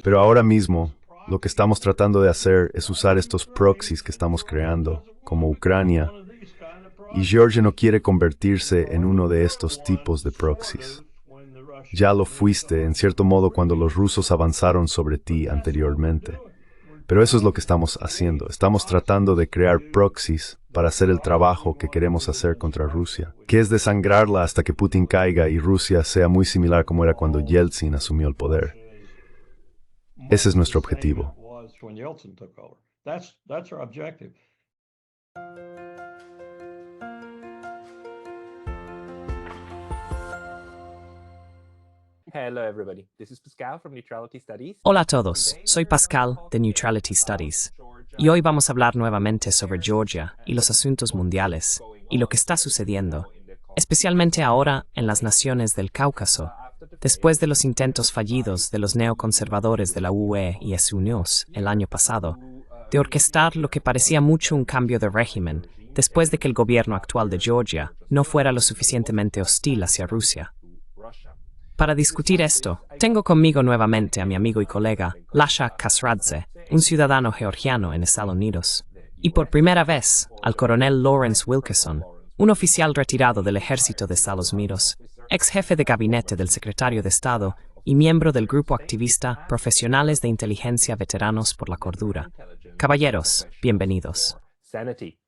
Pero ahora mismo, lo que estamos tratando de hacer es usar estos proxies que estamos creando, como Ucrania, y Georgia no quiere convertirse en uno de estos tipos de proxies. Ya lo fuiste, en cierto modo, cuando los rusos avanzaron sobre ti anteriormente. Pero eso es lo que estamos haciendo. Estamos tratando de crear proxies para hacer el trabajo que queremos hacer contra Rusia, que es desangrarla hasta que Putin caiga y Rusia sea muy similar como era cuando Yeltsin asumió el poder. Ese es nuestro objetivo. Hello everybody, this is Pascal from Neutrality Studies. Hola a todos, soy Pascal de Neutrality Studies y hoy vamos a hablar nuevamente sobre Georgia y los asuntos mundiales y lo que está sucediendo, especialmente ahora en las naciones del Cáucaso, después de los intentos fallidos de los neoconservadores de la UE y SUNEOS el año pasado, de orquestar lo que parecía mucho un cambio de régimen después de que el gobierno actual de Georgia no fuera lo suficientemente hostil hacia Rusia. Para discutir esto, tengo conmigo nuevamente a mi amigo y colega Lasha Kasradze, un ciudadano georgiano en Estados Unidos, y por primera vez al coronel Lawrence Wilkerson, un oficial retirado del ejército de Estados Unidos, ex jefe de gabinete del secretario de Estado y miembro del grupo activista Profesionales de Inteligencia Veteranos por la Cordura. Caballeros, bienvenidos. Sanity.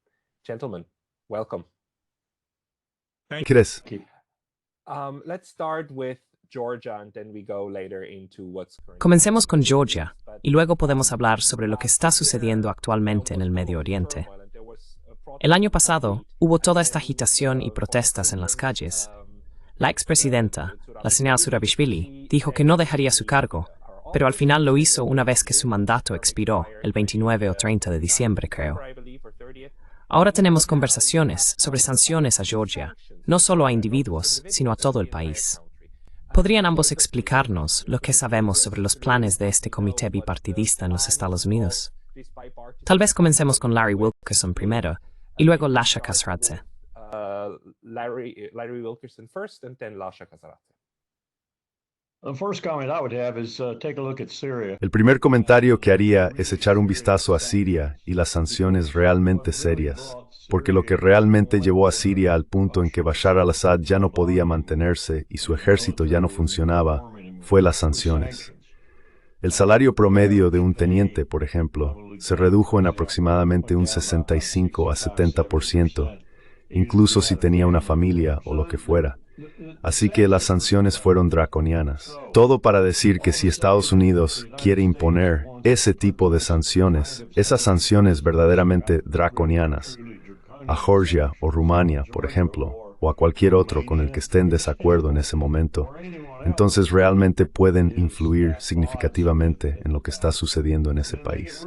Gentlemen, welcome. ¿Qué crees? Let's start with Georgia and then we go later into what's Comencemos con Georgia y luego podemos hablar sobre lo que está sucediendo actualmente en el Medio Oriente. El año pasado hubo toda esta agitación y protestas en las calles. La expresidenta, la señora Zurabishvili, dijo que no dejaría su cargo, pero al final lo hizo una vez que su mandato expiró, el 29 o 30 de diciembre, creo. Ahora tenemos conversaciones sobre sanciones a Georgia, no solo a individuos, sino a todo el país. ¿Podrían ambos explicarnos lo que sabemos sobre los planes de este comité bipartidista en los Estados Unidos? Tal vez comencemos con Larry Wilkerson primero, y luego Lasha Kasradze. Larry Wilkerson first and then Lasha Kasradze. El primer comentario que haría es echar un vistazo a Siria y las sanciones realmente serias, porque lo que realmente llevó a Siria al punto en que Bashar al-Assad ya no podía mantenerse y su ejército ya no funcionaba, fue las sanciones. El salario promedio de un teniente, por ejemplo, se redujo en aproximadamente un 65 a 70%, incluso si tenía una familia o lo que fuera. Así que las sanciones fueron draconianas. Todo para decir que si Estados Unidos quiere imponer ese tipo de sanciones, esas sanciones verdaderamente draconianas, a Georgia o Rumania, por ejemplo, o a cualquier otro con el que esté en desacuerdo en ese momento, entonces realmente pueden influir significativamente en lo que está sucediendo en ese país.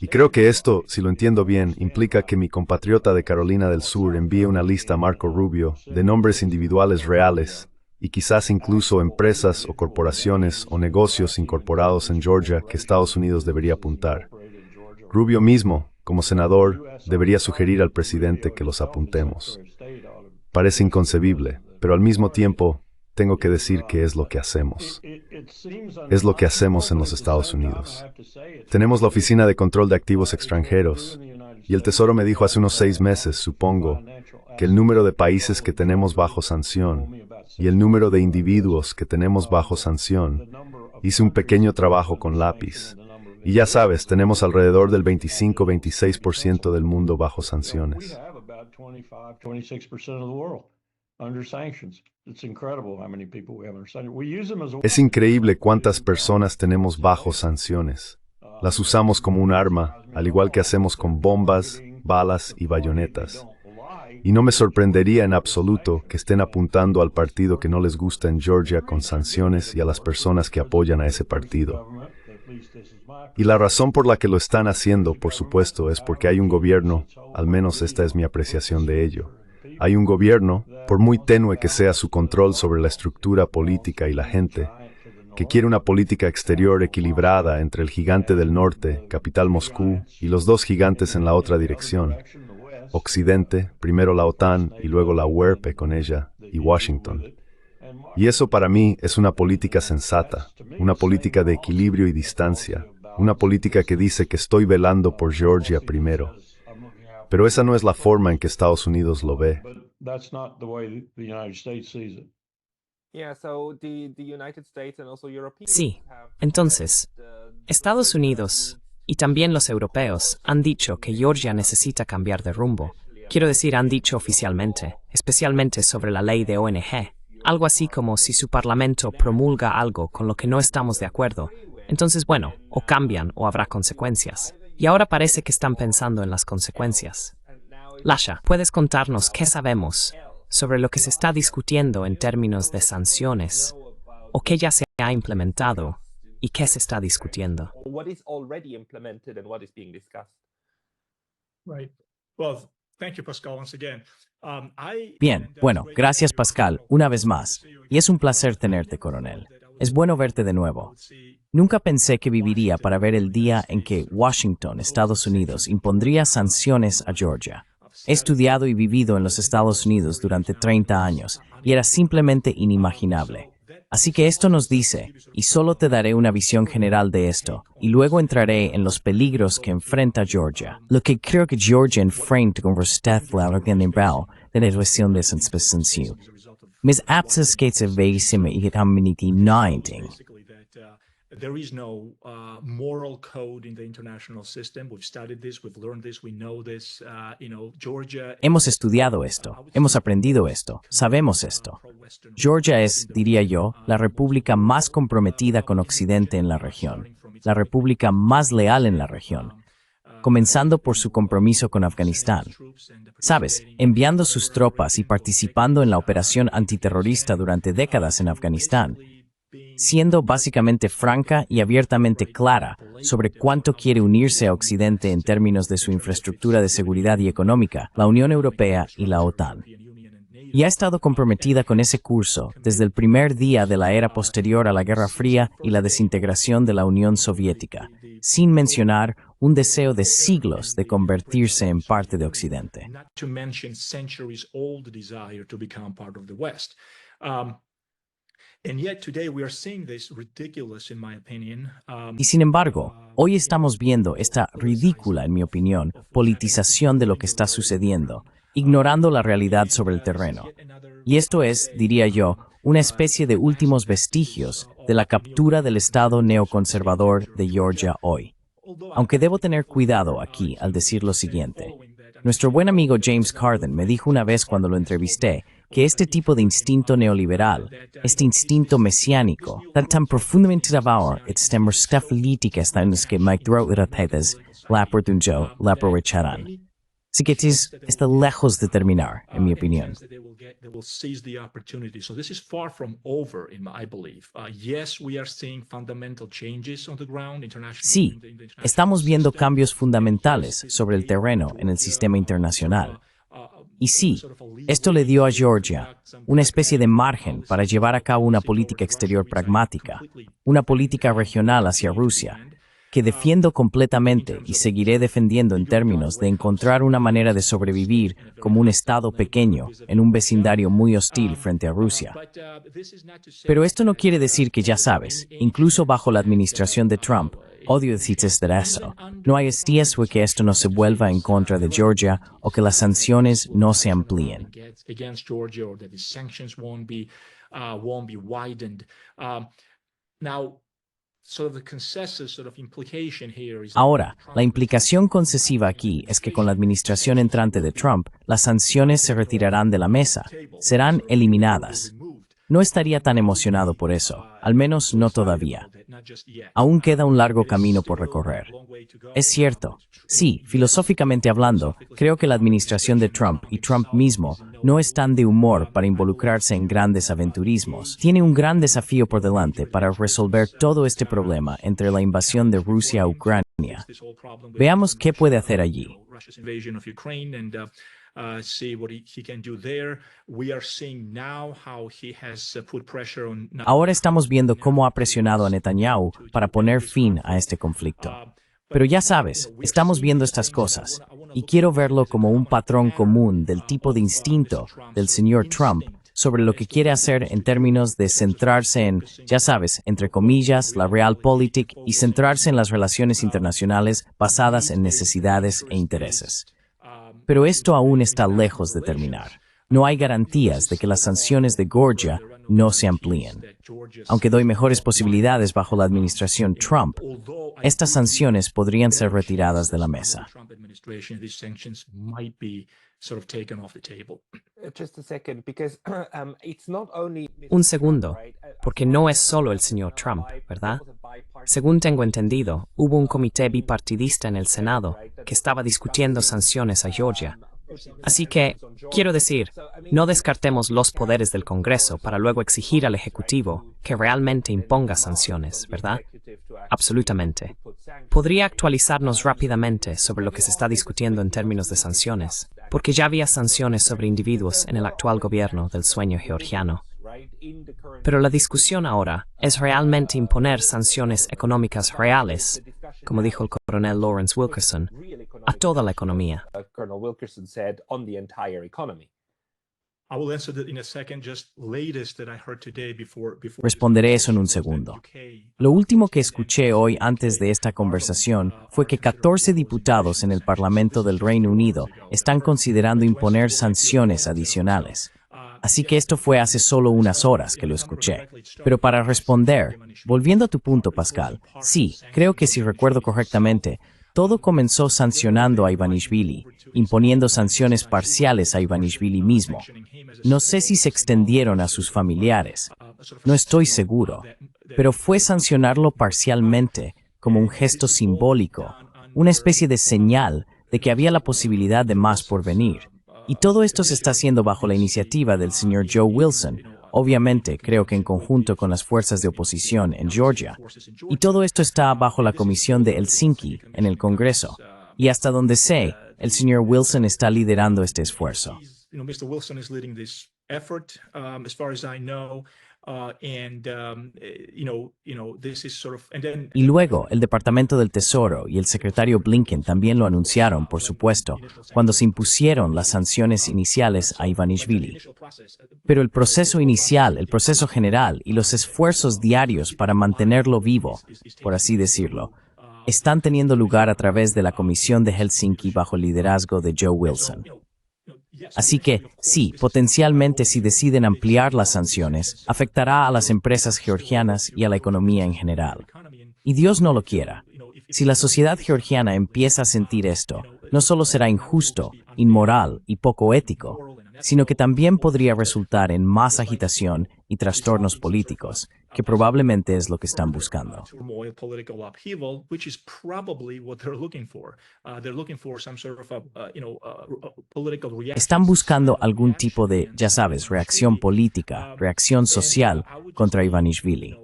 Y creo que esto, si lo entiendo bien, implica que mi compatriota de Carolina del Sur envíe una lista a Marco Rubio de nombres individuales reales y quizás incluso empresas o corporaciones o negocios incorporados en Georgia que Estados Unidos debería apuntar. Rubio mismo, como senador, debería sugerir al presidente que los apuntemos. Parece inconcebible, pero al mismo tiempo tengo que decir que es lo que hacemos. Es lo que hacemos en los Estados Unidos. Tenemos la Oficina de Control de Activos Extranjeros, y el Tesoro me dijo hace unos 6 meses, supongo, que el número de países que tenemos bajo sanción y el número de individuos que tenemos bajo sanción, hice un pequeño trabajo con lápiz. Y ya sabes, tenemos alrededor del 25-26% del mundo bajo sanciones. Es increíble cuántas personas tenemos bajo sanciones. Las usamos como un arma, al igual que hacemos con bombas, balas y bayonetas. Y no me sorprendería en absoluto que estén apuntando al partido que no les gusta en Georgia con sanciones y a las personas que apoyan a ese partido. Y la razón por la que lo están haciendo, por supuesto, es porque hay un gobierno, al menos esta es mi apreciación de ello. Hay un gobierno, por muy tenue que sea su control sobre la estructura política y la gente, que quiere una política exterior equilibrada entre el gigante del norte, capital Moscú, y los dos gigantes en la otra dirección. Occidente, primero la OTAN y luego la UERP con ella, y Washington. Y eso para mí es una política sensata, una política de equilibrio y distancia, una política que dice que estoy velando por Georgia primero. Pero esa no es la forma en que Estados Unidos lo ve. Sí, entonces, Estados Unidos y también los europeos han dicho que Georgia necesita cambiar de rumbo. Quiero decir, han dicho oficialmente, especialmente sobre la ley de ONG, algo así como si su parlamento promulga algo con lo que no estamos de acuerdo, entonces bueno, o cambian o habrá consecuencias. Y ahora parece que están pensando en las consecuencias. Lasha, ¿puedes contarnos qué sabemos sobre lo que se está discutiendo en términos de sanciones, o qué ya se ha implementado y qué se está discutiendo? Bien, bueno, gracias Pascal, una vez más. Y es un placer tenerte, coronel. Es bueno verte de nuevo. Nunca pensé que viviría para ver el día en que Washington, Estados Unidos, impondría sanciones a Georgia. He estudiado y vivido en los Estados Unidos durante 30 años y era simplemente inimaginable. Así que esto nos dice, y solo te daré una visión general de esto, y luego entraré en los peligros que enfrenta Georgia. Lo que creo que Georgia enfrenta con respecto a la general de la elección de sanción. Mis aptas que se veísime y There is no moral code in the international system. We've studied this, we've learned this, we know this. Georgia. Hemos estudiado esto, hemos aprendido esto, sabemos esto. Georgia es, diría yo, la república más comprometida con Occidente en la región, la república más leal en la región, comenzando por su compromiso con Afganistán. Sabes, enviando sus tropas y participando en la operación antiterrorista durante décadas en Afganistán, siendo básicamente franca y abiertamente clara sobre cuánto quiere unirse a Occidente en términos de su infraestructura de seguridad y económica, la Unión Europea y la OTAN. Y ha estado comprometida con ese curso desde el primer día de la era posterior a la Guerra Fría y la desintegración de la Unión Soviética, sin mencionar un deseo de siglos de convertirse en parte de Occidente. Y sin embargo, hoy estamos viendo esta ridícula, en mi opinión, politización de lo que está sucediendo, ignorando la realidad sobre el terreno. Y esto es, diría yo, una especie de últimos vestigios de la captura del Estado neoconservador de Georgia hoy. Aunque debo tener cuidado aquí al decir lo siguiente. Nuestro buen amigo James Carden me dijo una vez cuando lo entrevisté que este tipo de instinto neoliberal, este instinto mesiánico, tan profundamente devour, etstemmer política está en los que Mike Drogheda la oportunidad la aprovecharán. Así que está lejos de terminar, en mi opinión. Sí, estamos viendo cambios fundamentales sobre el terreno en el sistema internacional. Y sí, esto le dio a Georgia una especie de margen para llevar a cabo una política exterior pragmática, una política regional hacia Rusia, que defiendo completamente y seguiré defendiendo en términos de encontrar una manera de sobrevivir como un Estado pequeño en un vecindario muy hostil frente a Rusia. Pero esto no quiere decir que ya sabes, incluso bajo la administración de Trump, odio decir eso, no hay riesgo de que esto no se vuelva en contra de Georgia o que las sanciones no se amplíen. Ahora, la implicación concesiva aquí es que con la administración entrante de Trump, las sanciones se retirarán de la mesa, serán eliminadas. No estaría tan emocionado por eso, al menos no todavía. Aún queda un largo camino por recorrer. Es cierto, sí, filosóficamente hablando, creo que la administración de Trump y Trump mismo no están de humor para involucrarse en grandes aventurismos. Tiene un gran desafío por delante para resolver todo este problema entre la invasión de Rusia a Ucrania. Veamos qué puede hacer allí. Ahora estamos viendo cómo ha presionado a Netanyahu para poner fin a este conflicto. Pero ya sabes, estamos viendo estas cosas. y quiero verlo como un patrón común del tipo de instinto del señor Trump sobre lo que quiere hacer en términos de centrarse en, ya sabes, entre comillas, la realpolitik y centrarse en las relaciones internacionales basadas en necesidades e intereses. Pero esto aún está lejos de terminar. No hay garantías de que las sanciones de Georgia no se amplíen. Aunque doy mejores posibilidades bajo la administración Trump, estas sanciones podrían ser retiradas de la mesa. Un segundo, porque no es solo el señor Trump, ¿verdad? Según tengo entendido, hubo un comité bipartidista en el Senado que estaba discutiendo sanciones a Georgia. Así que, quiero decir, no descartemos los poderes del Congreso para luego exigir al Ejecutivo que realmente imponga sanciones, ¿verdad? Absolutamente. ¿Podría actualizarnos rápidamente sobre lo que se está discutiendo en términos de sanciones? Porque ya había sanciones sobre individuos en el actual gobierno del sueño georgiano. Pero la discusión ahora es realmente imponer sanciones económicas reales, como dijo el coronel Lawrence Wilkerson, a toda la economía. Responderé eso en un segundo. Lo último que escuché hoy antes de esta conversación fue que 14 diputados en el Parlamento del Reino Unido están considerando imponer sanciones adicionales. Así que esto fue hace solo unas horas que lo escuché. Pero para responder, volviendo a tu punto, Pascal, sí, creo que si recuerdo correctamente, todo comenzó sancionando a Ivanishvili, imponiendo sanciones parciales a Ivanishvili mismo. No sé si se extendieron a sus familiares. No estoy seguro. Pero fue sancionarlo parcialmente, como un gesto simbólico, una especie de señal de que había la posibilidad de más por venir. Y todo esto se está haciendo bajo la iniciativa del señor Joe Wilson, obviamente creo que en conjunto con las fuerzas de oposición en Georgia. Y todo esto está bajo la Comisión de Helsinki en el Congreso. Y hasta donde sé, el señor Wilson está liderando este esfuerzo. Y luego, el Departamento del Tesoro y el secretario Blinken también lo anunciaron, por supuesto, cuando se impusieron las sanciones iniciales a Ivanishvili. Pero el proceso inicial, el proceso general y los esfuerzos diarios para mantenerlo vivo, por así decirlo, están teniendo lugar a través de la Comisión de Helsinki bajo el liderazgo de Joe Wilson. Así que, sí, potencialmente si deciden ampliar las sanciones, afectará a las empresas georgianas y a la economía en general. Y Dios no lo quiera. Si la sociedad georgiana empieza a sentir esto, no solo será injusto, inmoral y poco ético, sino que también podría resultar en más agitación y trastornos políticos, que probablemente es lo que están buscando. Están buscando algún tipo de, ya sabes, reacción política, reacción social contra Ivanishvili.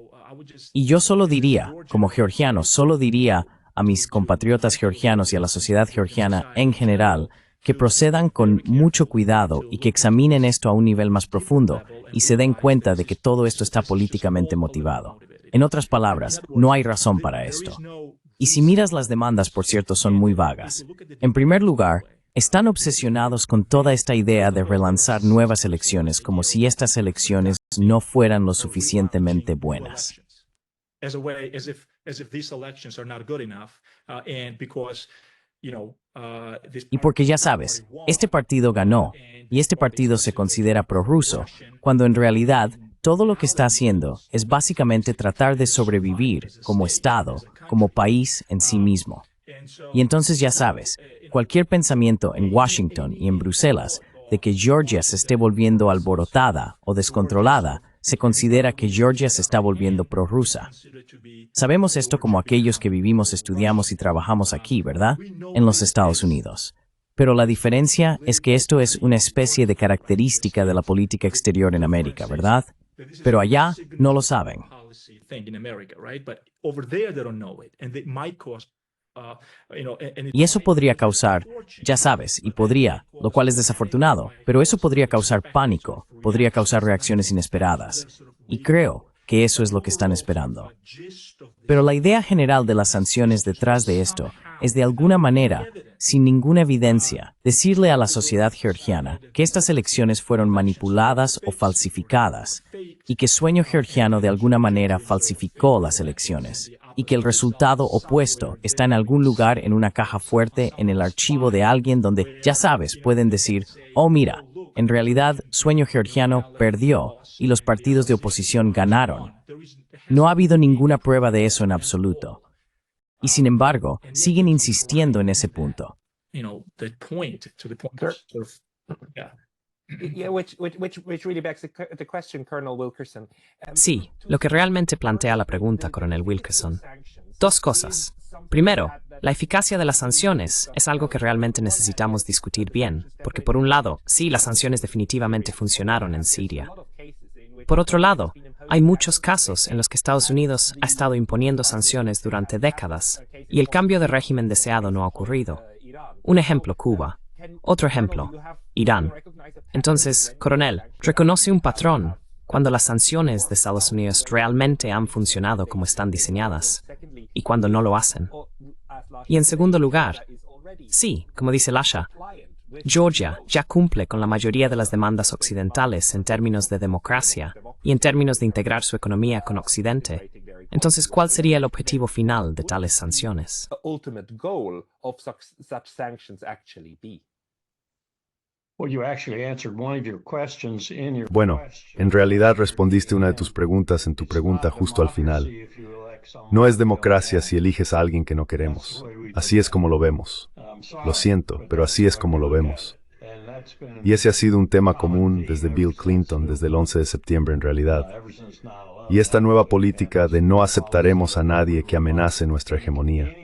Y yo solo diría, como georgiano, solo diría a mis compatriotas georgianos y a la sociedad georgiana en general, que procedan con mucho cuidado y que examinen esto a un nivel más profundo y se den cuenta de que todo esto está políticamente motivado. En otras palabras, no hay razón para esto. Y si miras las demandas, por cierto, son muy vagas. En primer lugar, están obsesionados con toda esta idea de relanzar nuevas elecciones como si estas elecciones no fueran lo suficientemente buenas. Y porque ya sabes, este partido ganó, y este partido se considera prorruso, cuando en realidad todo lo que está haciendo es básicamente tratar de sobrevivir como Estado, como país en sí mismo. Y entonces ya sabes, cualquier pensamiento en Washington y en Bruselas de que Georgia se esté volviendo alborotada o descontrolada, se considera que Georgia se está volviendo prorrusa. Sabemos esto como aquellos que vivimos, estudiamos y trabajamos aquí, ¿verdad? En los Estados Unidos. Pero la diferencia es que esto es una especie de característica de la política exterior en América, ¿verdad? Pero allá no lo saben. Y eso podría causar, ya sabes, y podría, lo cual es desafortunado, pero eso podría causar pánico, podría causar reacciones inesperadas. Y creo que eso es lo que están esperando. Pero la idea general de las sanciones detrás de esto es de alguna manera, sin ninguna evidencia, decirle a la sociedad georgiana que estas elecciones fueron manipuladas o falsificadas y que Sueño Georgiano de alguna manera falsificó las elecciones y que el resultado opuesto está en algún lugar en una caja fuerte en el archivo de alguien donde, ya sabes, pueden decir, oh mira, en realidad Sueño Georgiano perdió y los partidos de oposición ganaron. No ha habido ninguna prueba de eso en absoluto. Y sin embargo, siguen insistiendo en ese punto. Yeah, which really begs the question, Colonel Wilkerson. Sí, lo que realmente plantea la pregunta, Coronel Wilkerson. Dos cosas. Primero, la eficacia de las sanciones es algo que realmente necesitamos discutir bien, porque por un lado, sí, las sanciones definitivamente funcionaron en Siria. Por otro lado, hay muchos casos en los que Estados Unidos ha estado imponiendo sanciones durante décadas y el cambio de régimen deseado no ha ocurrido. Un ejemplo, Cuba. Otro ejemplo, Irán. Entonces, coronel, ¿reconoce un patrón cuando las sanciones de Estados Unidos realmente han funcionado como están diseñadas y cuando no lo hacen? Y en segundo lugar, sí, como dice Lasha, Georgia ya cumple con la mayoría de las demandas occidentales en términos de democracia y en términos de integrar su economía con Occidente. Entonces, ¿cuál sería el objetivo final de tales sanciones? Ultimate goal of such sanctions actually be? Bueno, en realidad respondiste una de tus preguntas en tu pregunta justo al final. No es democracia si eliges a alguien que no queremos. Así es como lo vemos. Lo siento, pero así es como lo vemos. Y ese ha sido un tema común desde Bill Clinton, desde el 11 de septiembre en realidad. Y esta nueva política de no aceptaremos a nadie que amenace nuestra hegemonía.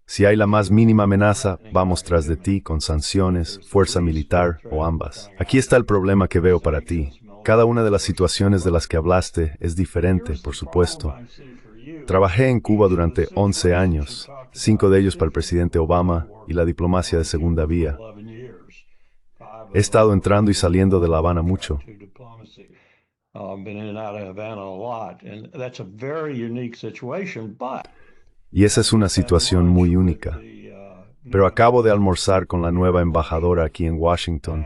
Si hay la más mínima amenaza, vamos tras de ti con sanciones, fuerza militar o ambas. Aquí está el problema que veo para ti. Cada una de las situaciones de las que hablaste es diferente, por supuesto. Trabajé en Cuba durante 11 años, 5 de ellos para el presidente Obama y la diplomacia de segunda vía. He estado entrando y saliendo de La Habana mucho. Y esa es una situación muy única. Pero acabo de almorzar con la nueva embajadora aquí en Washington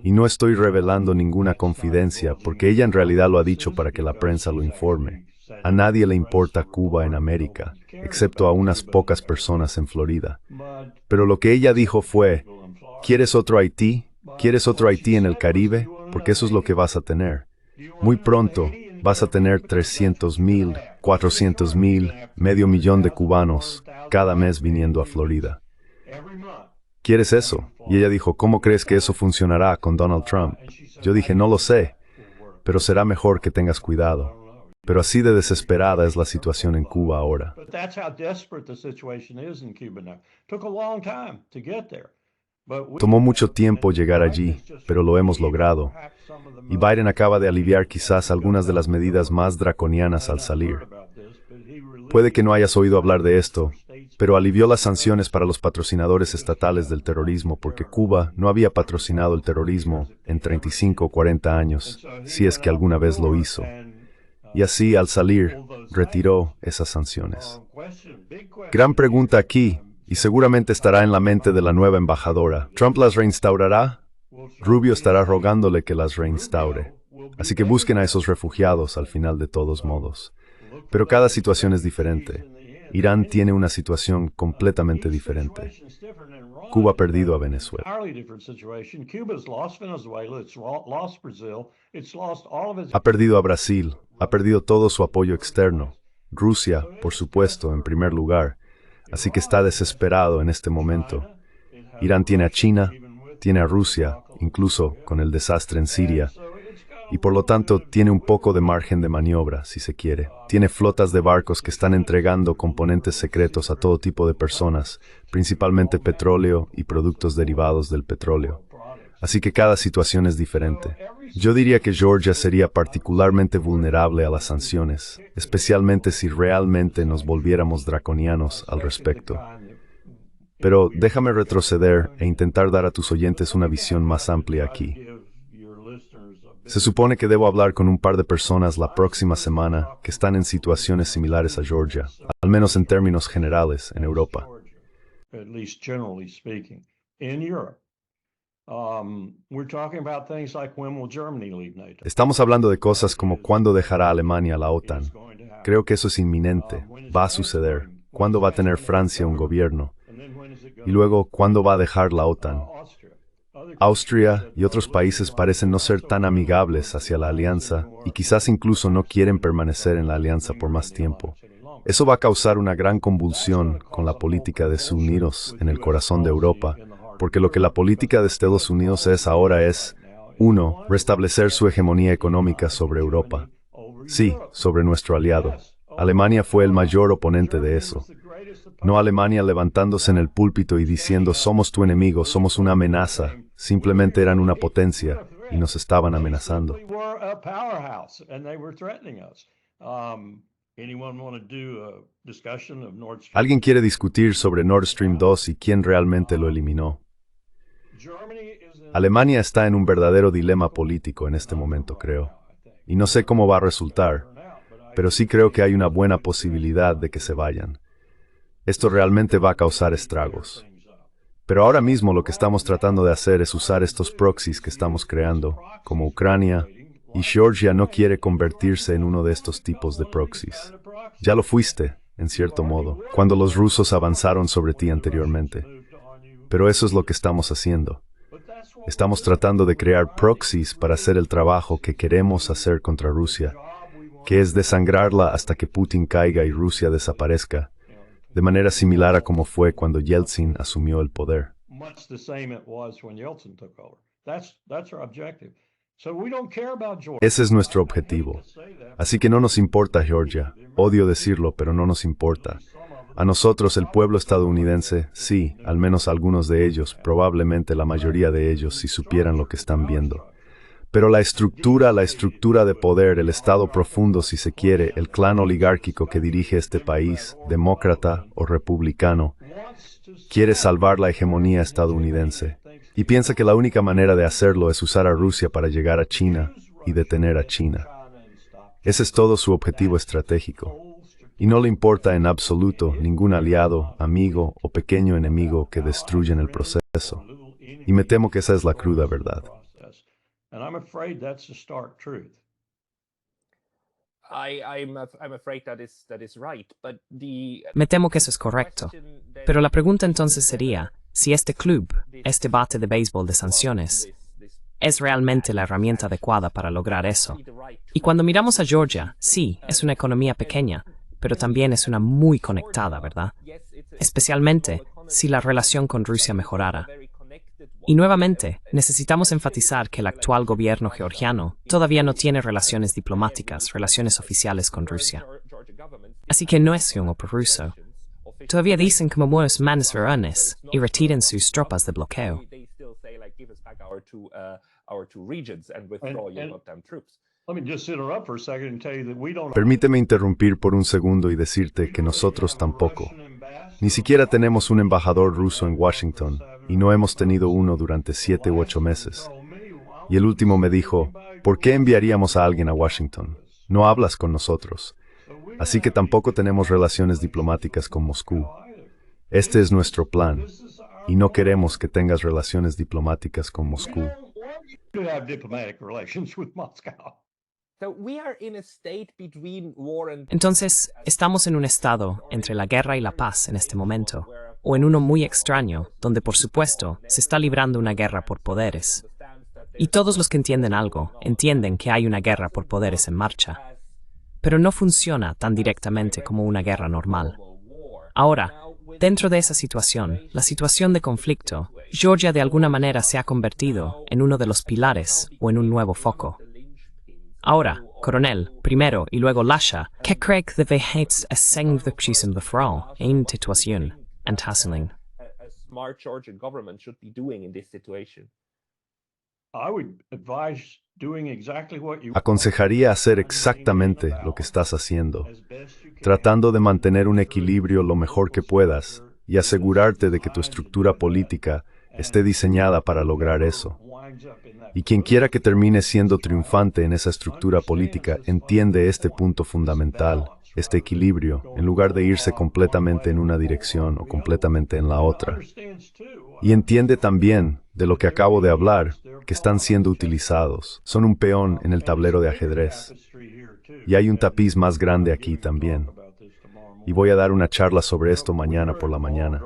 y no estoy revelando ninguna confidencia porque ella en realidad lo ha dicho para que la prensa lo informe. A nadie le importa Cuba en América, excepto a unas pocas personas en Florida. Pero lo que ella dijo fue, ¿quieres otro Haití? ¿Quieres otro Haití en el Caribe? Porque eso es lo que vas a tener. Muy pronto vas a tener 300,000, 400,000, 500,000 de cubanos cada mes viniendo a Florida. ¿Quieres eso? Y ella dijo, ¿cómo crees que eso funcionará con Donald Trump? Yo dije, no lo sé, pero será mejor que tengas cuidado. Pero así de desesperada es la situación en Cuba ahora. Tomó mucho tiempo llegar allí, pero lo hemos logrado. Y Biden acaba de aliviar quizás algunas de las medidas más draconianas al salir. Puede que no hayas oído hablar de esto, pero alivió las sanciones para los patrocinadores estatales del terrorismo porque Cuba no había patrocinado el terrorismo en 35 o 40 años, si es que alguna vez lo hizo. Y así, al salir, retiró esas sanciones. Gran pregunta aquí, y seguramente estará en la mente de la nueva embajadora. ¿Trump las reinstaurará? Rubio estará rogándole que las reinstaure. Así que busquen a esos refugiados al final de todos modos. Pero cada situación es diferente. Irán tiene una situación completamente diferente. Cuba ha perdido a Venezuela. Ha perdido a Brasil. Ha perdido todo su apoyo externo. Rusia, por supuesto, en primer lugar. Así que está desesperado en este momento. Irán tiene a China, tiene a Rusia, incluso con el desastre en Siria. Y por lo tanto tiene un poco de margen de maniobra, si se quiere. Tiene flotas de barcos que están entregando componentes secretos a todo tipo de personas, principalmente petróleo y productos derivados del petróleo. Así que cada situación es diferente. Yo diría que Georgia sería particularmente vulnerable a las sanciones, especialmente si realmente nos volviéramos draconianos al respecto. Pero déjame retroceder e intentar dar a tus oyentes una visión más amplia aquí. Se supone que debo hablar con un par de personas la próxima semana que están en situaciones similares a Georgia, al menos en términos generales, en Europa. At least generally speaking, in Europe. We're talking about things like when will Germany leave NATO? Estamos hablando de cosas como cuándo dejará Alemania la OTAN. Creo que eso es inminente, va a suceder. ¿Cuándo va a tener Francia un gobierno? Y luego, ¿cuándo va a dejar la OTAN? Austria y otros países parecen no ser tan amigables hacia la alianza y quizás incluso no quieren permanecer en la alianza por más tiempo. Eso va a causar una gran convulsión con la política de Estados Unidos en el corazón de Europa, porque lo que la política de Estados Unidos es ahora es, 1. Restablecer su hegemonía económica sobre Europa. Sí, sobre nuestro aliado. Alemania fue el mayor oponente de eso. No Alemania levantándose en el púlpito y diciendo somos tu enemigo, somos una amenaza. Simplemente eran una potencia y nos estaban amenazando. ¿Alguien quiere discutir sobre Nord Stream 2 y quién realmente lo eliminó? Alemania está en un verdadero dilema político en este momento, creo. Y no sé cómo va a resultar, pero sí creo que hay una buena posibilidad de que se vayan. Esto realmente va a causar estragos. Pero ahora mismo lo que estamos tratando de hacer es usar estos proxies que estamos creando, como Ucrania, y Georgia no quiere convertirse en uno de estos tipos de proxies. Ya lo fuiste, en cierto modo, cuando los rusos avanzaron sobre ti anteriormente. Pero eso es lo que estamos haciendo. Estamos tratando de crear proxies para hacer el trabajo que queremos hacer contra Rusia, que es desangrarla hasta que Putin caiga y Rusia desaparezca, de manera similar a como fue cuando Yeltsin asumió el poder. Ese es nuestro objetivo. Así que no nos importa Georgia. Odio decirlo, pero no nos importa. A nosotros, el pueblo estadounidense, sí, al menos algunos de ellos, probablemente la mayoría de ellos, si supieran lo que están viendo. Pero la estructura de poder, el Estado profundo, si se quiere, el clan oligárquico que dirige este país, demócrata o republicano, quiere salvar la hegemonía estadounidense y piensa que la única manera de hacerlo es usar a Rusia para llegar a China y detener a China. Ese es todo su objetivo estratégico. Y no le importa en absoluto ningún aliado, amigo o pequeño enemigo que destruyan el proceso. Y me temo que esa es la cruda verdad. Me temo que eso es correcto. Pero la pregunta entonces sería, si este club, este bate de béisbol de sanciones, es realmente la herramienta adecuada para lograr eso. Y cuando miramos a Georgia, sí, es una economía pequeña, pero también es una muy conectada, ¿verdad? Especialmente si la relación con Rusia mejorara. Y nuevamente, necesitamos enfatizar que el actual gobierno georgiano todavía no tiene relaciones diplomáticas, relaciones oficiales con Rusia. Así que no es un prorruso. Todavía dicen como buenos manos verones y retiren sus tropas de bloqueo. Permíteme interrumpir por un segundo y decirte que nosotros tampoco. Ni siquiera tenemos un embajador ruso en Washington, y no hemos tenido uno durante 7 u 8 meses. Y el último me dijo, ¿por qué enviaríamos a alguien a Washington? No hablas con nosotros. Así que tampoco tenemos relaciones diplomáticas con Moscú. Este es nuestro plan, y no queremos que tengas relaciones diplomáticas con Moscú. Entonces, estamos en un estado entre la guerra y la paz en este momento, o en uno muy extraño, donde por supuesto se está librando una guerra por poderes. Y todos los que entienden algo, entienden que hay una guerra por poderes en marcha. Pero no funciona tan directamente como una guerra normal. Ahora, dentro de esa situación, la situación de conflicto, Georgia de alguna manera se ha convertido en uno de los pilares o en un nuevo foco. Ahora, coronel, primero y luego Lasha, ¿qué cree que debe hacer en la situación en Tasseling? Aconsejaría hacer exactamente lo que estás haciendo, tratando de mantener un equilibrio lo mejor que puedas y asegurarte de que tu estructura política esté diseñada para lograr eso. Y quien quiera que termine siendo triunfante en esa estructura política entiende este punto fundamental, este equilibrio, en lugar de irse completamente en una dirección o completamente en la otra. Y entiende también, de lo que acabo de hablar, que están siendo utilizados. Son un peón en el tablero de ajedrez. Y hay un tapiz más grande aquí también. Y voy a dar una charla sobre esto mañana por la mañana.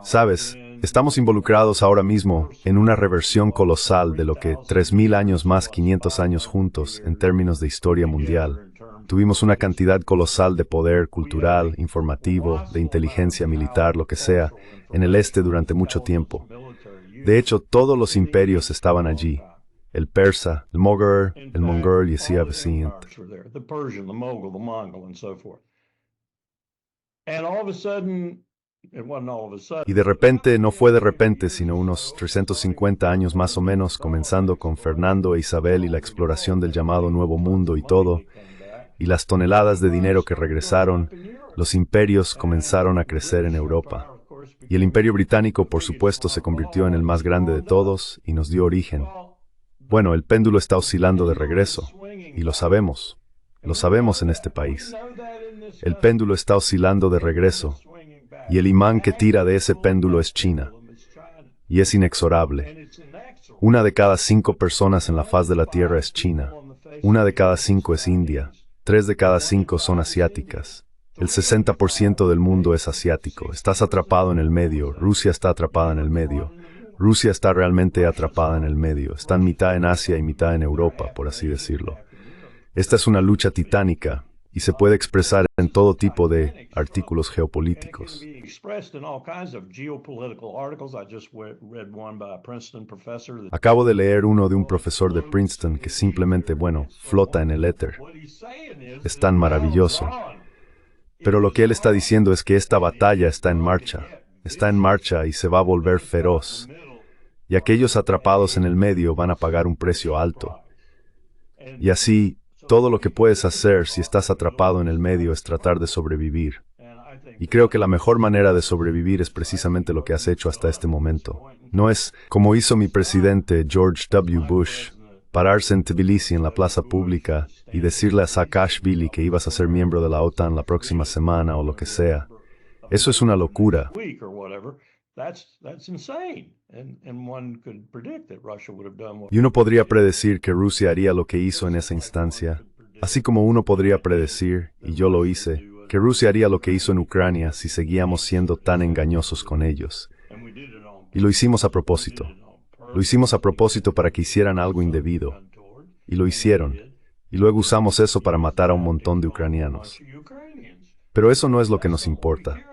¿Sabes? Estamos involucrados ahora mismo en una reversión colosal de lo que 3.000 años más 500 años juntos en términos de historia mundial. Tuvimos una cantidad colosal de poder cultural, informativo, de inteligencia militar, lo que sea, en el este durante mucho tiempo. De hecho, todos los imperios estaban allí. El persa, el mogul, el mongol y así abecint. Y de repente, no fue de repente, sino unos 350 años más o menos, comenzando con Fernando e Isabel y la exploración del llamado Nuevo Mundo y todo, y las toneladas de dinero que regresaron, los imperios comenzaron a crecer en Europa. Y el Imperio Británico, por supuesto, se convirtió en el más grande de todos y nos dio origen. Bueno, el péndulo está oscilando de regreso, y lo sabemos en este país. El péndulo está oscilando de regreso, y el imán que tira de ese péndulo es China, y es inexorable. 1 de cada 5 personas en la faz de la Tierra es China, 1 de cada 5 es India, 3 de cada 5 son asiáticas. El 60% del mundo es asiático. Estás atrapado en el medio. Rusia está atrapada en el medio. Rusia está realmente atrapada en el medio. Están mitad en Asia y mitad en Europa, por así decirlo. Esta es una lucha titánica y se puede expresar en todo tipo de artículos geopolíticos. Acabo de leer uno de un profesor de Princeton que simplemente, flota en el éter. Es tan maravilloso. Pero lo que él está diciendo es que esta batalla está en marcha y se va a volver feroz. Y aquellos atrapados en el medio van a pagar un precio alto. Y así, todo lo que puedes hacer si estás atrapado en el medio es tratar de sobrevivir. Y creo que la mejor manera de sobrevivir es precisamente lo que has hecho hasta este momento. No es, como hizo mi presidente George W. Bush, pararse en Tbilisi en la plaza pública y decirle a Saakashvili que ibas a ser miembro de la OTAN la próxima semana o lo que sea. Eso es una locura. Y uno podría predecir que Rusia haría lo que hizo en esa instancia, así como uno podría predecir, y yo lo hice, que Rusia haría lo que hizo en Ucrania si seguíamos siendo tan engañosos con ellos. Y lo hicimos a propósito. Lo hicimos a propósito para que hicieran algo indebido. Y lo hicieron. Y luego usamos eso para matar a un montón de ucranianos. Pero eso no es lo que nos importa.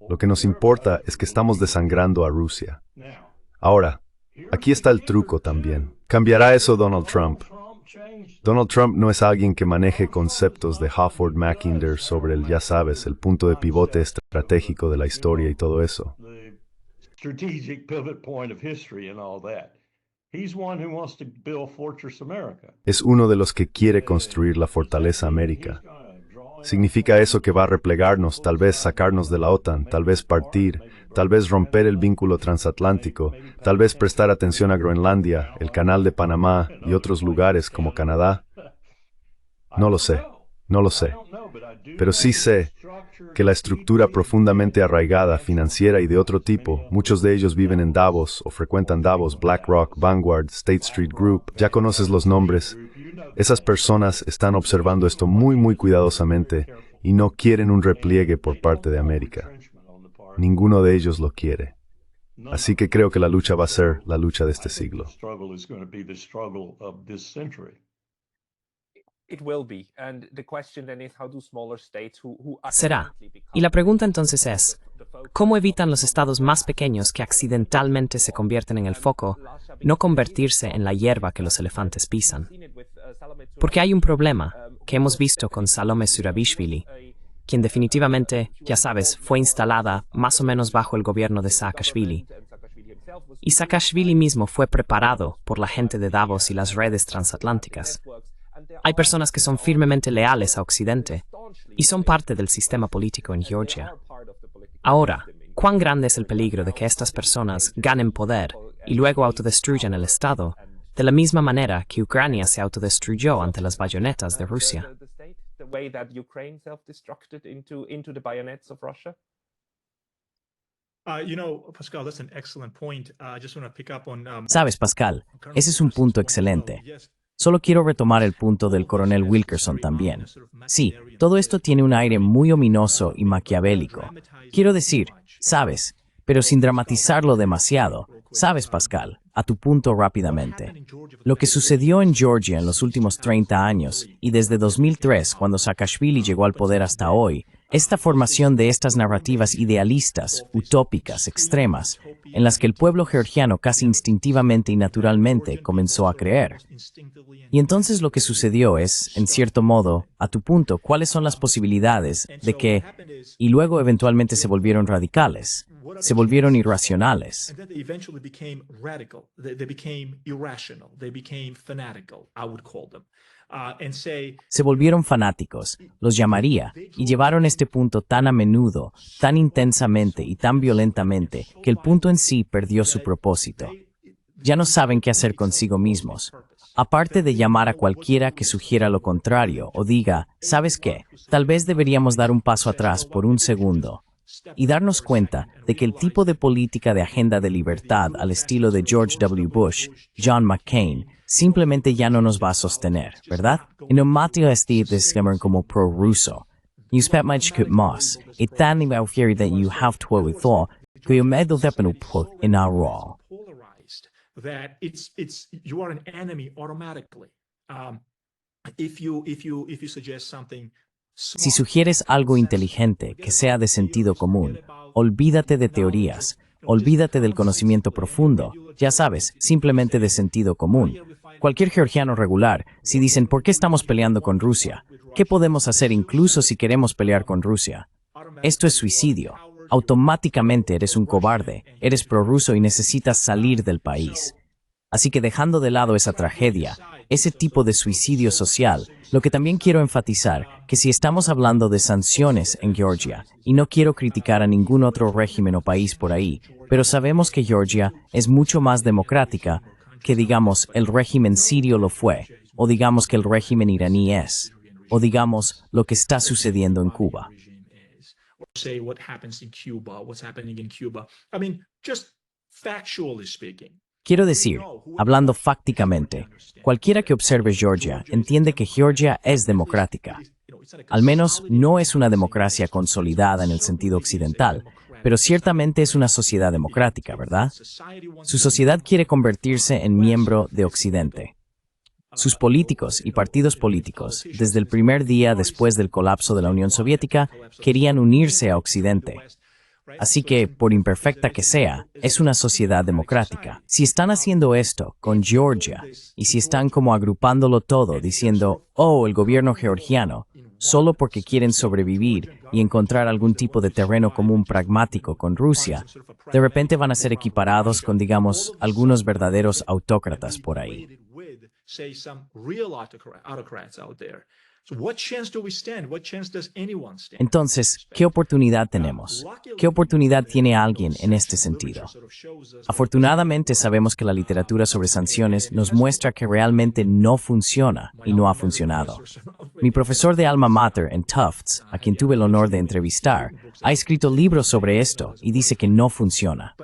Lo que nos importa es que estamos desangrando a Rusia. Ahora, aquí está el truco también. ¿Cambiará eso Donald Trump? Donald Trump no es alguien que maneje conceptos de Halford Mackinder sobre el, ya sabes, el punto de pivote estratégico de la historia y todo eso. Es uno de los que quiere construir la fortaleza América. ¿Significa eso que va a replegarnos, tal vez sacarnos de la OTAN, tal vez partir, tal vez romper el vínculo transatlántico, tal vez prestar atención a Groenlandia, el Canal de Panamá y otros lugares como Canadá? No lo sé. Pero sí sé que la estructura profundamente arraigada, financiera y de otro tipo, muchos de ellos viven en Davos o frecuentan Davos, BlackRock, Vanguard, State Street Group, ya conoces los nombres. Esas personas están observando esto muy cuidadosamente y no quieren un repliegue por parte de América. Ninguno de ellos lo quiere. Así que creo que la lucha va a ser la lucha de este siglo. Será. Y la pregunta entonces es, ¿cómo evitan los estados más pequeños que accidentalmente se convierten en el foco no convertirse en la hierba que los elefantes pisan? Porque hay un problema que hemos visto con Salome Zurabishvili, quien definitivamente, ya sabes, fue instalada más o menos bajo el gobierno de Saakashvili. Y Saakashvili mismo fue preparado por la gente de Davos y las redes transatlánticas. Hay personas que son firmemente leales a Occidente y son parte del sistema político en Georgia. Ahora, ¿cuán grande es el peligro de que estas personas ganen poder y luego autodestruyan el Estado, de la misma manera que Ucrania se autodestruyó ante las bayonetas de Rusia. The way that Ukraine self-destructed into the bayonets of Russia? Pascal, that's an excellent point. I just want to pick up on. Sabes, Pascal, ese es un punto excelente. Solo quiero retomar el punto del coronel Wilkerson también. Sí, todo esto tiene un aire muy ominoso y maquiavélico. Quiero decir, sabes, pero sin dramatizarlo demasiado. Sabes, Pascal, a tu punto rápidamente. Lo que sucedió en Georgia en los últimos 30 años y desde 2003, cuando Saakashvili llegó al poder hasta hoy, esta formación de estas narrativas idealistas, utópicas, extremas, en las que el pueblo georgiano casi instintivamente y naturalmente comenzó a creer. Y entonces lo que sucedió es, en cierto modo, a tu punto, cuáles son las posibilidades de que, y luego eventualmente se volvieron radicales, se volvieron irracionales. Se volvieron fanáticos, los llamaría, y llevaron este punto tan a menudo, tan intensamente y tan violentamente, que el punto en sí perdió su propósito. Ya no saben qué hacer consigo mismos. Aparte de llamar a cualquiera que sugiera lo contrario o diga, ¿sabes qué? Tal vez deberíamos dar un paso atrás por un segundo y darnos cuenta de que el tipo de política de agenda de libertad al estilo de George W. Bush, John McCain, simplemente ya no nos va a sostener, ¿verdad? En un mateo este describen como pro-ruso. You spent much good moss. It tan about fear that you have to with all, que you made the weapon put in our role. That you are an enemy automatically. If you suggest something. Si sugieres algo inteligente que sea de sentido común, olvídate de teorías, olvídate del conocimiento profundo, ya sabes, simplemente de sentido común. Cualquier georgiano regular, si dicen ¿por qué estamos peleando con Rusia? ¿Qué podemos hacer incluso si queremos pelear con Rusia? Esto es suicidio. Automáticamente eres un cobarde, eres prorruso y necesitas salir del país. Así que dejando de lado esa tragedia, ese tipo de suicidio social, lo que también quiero enfatizar, que si estamos hablando de sanciones en Georgia, y no quiero criticar a ningún otro régimen o país por ahí, pero sabemos que Georgia es mucho más democrática que, digamos, el régimen sirio lo fue, o digamos que el régimen iraní es, o digamos lo que está sucediendo en Cuba. Say what happens in Cuba, what's happening in Cuba. I mean, just factually speaking. Quiero decir, hablando fácticamente, cualquiera que observe Georgia entiende que Georgia es democrática. Al menos no es una democracia consolidada en el sentido occidental, pero ciertamente es una sociedad democrática, ¿verdad? Su sociedad quiere convertirse en miembro de Occidente. Sus políticos y partidos políticos, desde el primer día después del colapso de la Unión Soviética, querían unirse a Occidente. Así que, por imperfecta que sea, es una sociedad democrática. Si están haciendo esto con Georgia, y si están como agrupándolo todo, diciendo, oh, el gobierno georgiano, solo porque quieren sobrevivir y encontrar algún tipo de terreno común pragmático con Rusia, de repente van a ser equiparados con, digamos, algunos verdaderos autócratas por ahí. Say some real autocrats out there. So what chance do we stand? What chance does anyone stand? Entonces, ¿qué oportunidad tenemos? ¿Qué oportunidad tiene alguien en este sentido? Afortunadamente sabemos que la literatura sobre sanciones nos muestra que realmente no funciona y no ha funcionado. Mi profesor de alma mater en Tufts, a quien tuve el honor de entrevistar, ha escrito libros sobre esto y dice que no funciona.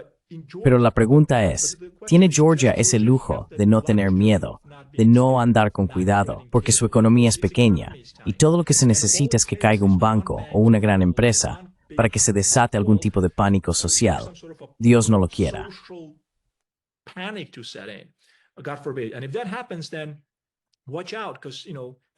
Pero la pregunta es, ¿tiene Georgia ese lujo de no tener miedo, de no andar con cuidado, porque su economía es pequeña y todo lo que se necesita es que caiga un banco o una gran empresa para que se desate algún tipo de pánico social? Dios no lo quiera.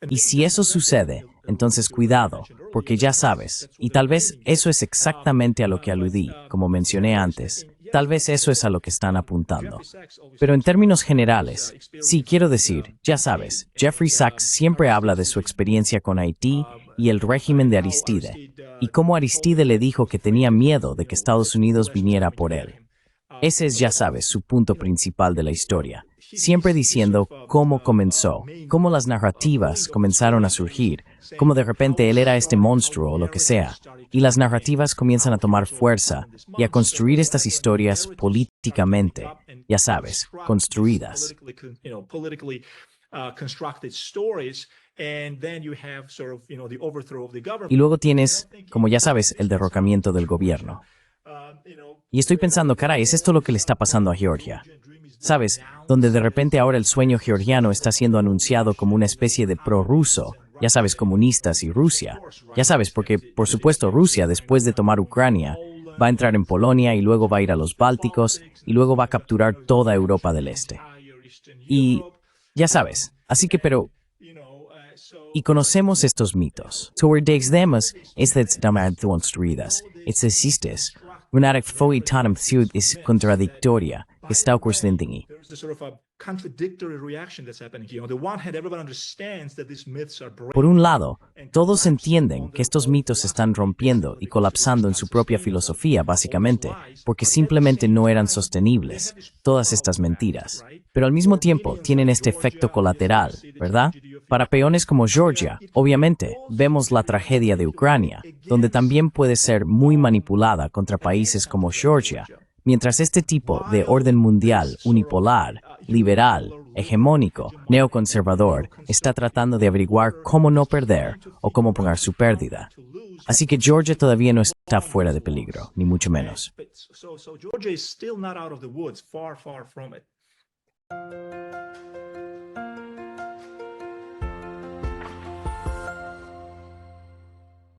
Y si eso sucede, entonces cuidado, porque ya sabes, y tal vez eso es exactamente a lo que aludí, como mencioné antes, tal vez eso es a lo que están apuntando. Pero en términos generales, sí quiero decir, ya sabes, Jeffrey Sachs siempre habla de su experiencia con Haití y el régimen de Aristide, y cómo Aristide le dijo que tenía miedo de que Estados Unidos viniera por él. Ese es, ya sabes, su punto principal de la historia. Siempre diciendo cómo comenzó, cómo las narrativas comenzaron a surgir, cómo de repente él era este monstruo o lo que sea, y las narrativas comienzan a tomar fuerza y a construir estas historias políticamente, ya sabes, construidas. Constructed stories, and then you have sort of, the overthrow of the government. Y luego tienes, como ya sabes, el derrocamiento del gobierno. Y estoy pensando, caray, ¿es esto lo que le está pasando a Georgia? ¿Sabes? Donde de repente ahora el sueño georgiano está siendo anunciado como una especie de prorruso, ya sabes, comunistas y Rusia. Ya sabes, porque, por supuesto, Rusia, después de tomar Ucrania, va a entrar en Polonia y luego va a ir a los Bálticos y luego va a capturar toda Europa del Este. Y, ya sabes, así que, pero... Y conocemos estos mitos. Towardsdemos estas construidas. Estas existes. Una tanem ciud es contradictoria. Está ocurriendo. There's a sort of a contradictory reaction that's happening here. On the one hand, everyone understands that these myths are breaking. Por un lado, todos entienden que estos mitos se están rompiendo y colapsando en su propia filosofía, básicamente, porque simplemente no eran sostenibles, todas estas mentiras. Pero al mismo tiempo tienen este efecto colateral, ¿verdad? Para peones como Georgia, obviamente, vemos la tragedia de Ucrania, donde también puede ser muy manipulada contra países como Georgia, mientras este tipo de orden mundial unipolar, liberal, hegemónico, neoconservador, está tratando de averiguar cómo no perder o cómo poner su pérdida. Así que Georgia todavía no está fuera de peligro, ni mucho menos. So Georgia is still not out of the woods, far from it.